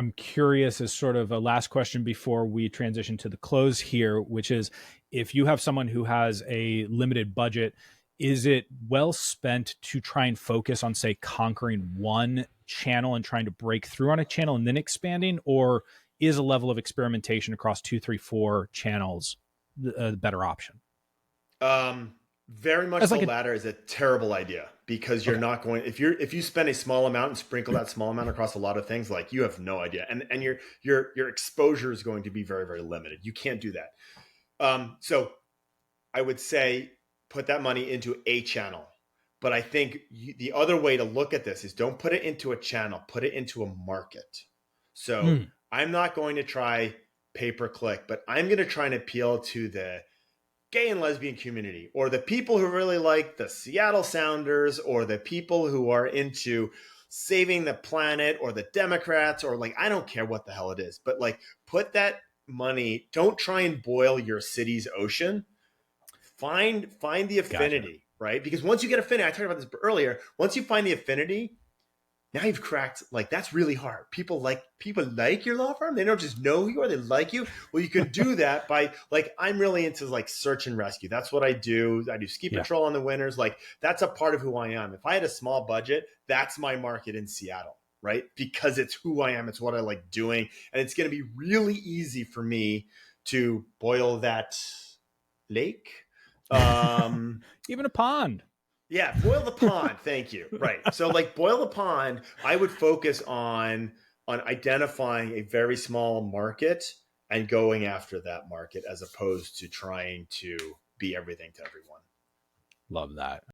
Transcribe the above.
I'm curious as sort of a last question before we transition to the close here, which is if you have someone who has a limited budget, is it well spent to try and focus on, say, conquering one channel and trying to break through on a channel and then expanding? Or is a level of experimentation across 2, 3, 4 channels the better option? Very much As the like a, latter is a terrible idea because you're okay, not going if you spend a small amount and sprinkle that small amount across a lot of things, like you have no idea. And your exposure is going to be very, very limited. You can't do that. So I would say put that money into a channel. But I think the other way to look at this is don't put it into a channel, put it into a market. So mm, I'm not going to try pay per click, but I'm going to try and appeal to the gay and lesbian community, or the people who really like the Seattle Sounders, or the people who are into saving the planet, or the Democrats, or like, I don't care what the hell it is, but like put that money, don't try and boil your city's ocean. Find the gotcha. affinity, right? Because once you get affinity, I talked about this earlier, once you find the affinity, now you've cracked, like, that's really hard. People like your law firm. They don't just know who you are, they like you. Well, you can do that by, like, I'm really into like search and rescue. That's what I do. I do ski Yeah. patrol on the winters. Like, that's a part of who I am. If I had a small budget, that's my market in Seattle, right? Because it's who I am, it's what I like doing, and it's going to be really easy for me to boil that lake. Even a pond. Yeah, boil the pond. Thank you. Right. So like boil the pond, I would focus on identifying a very small market and going after that market as opposed to trying to be everything to everyone. Love that.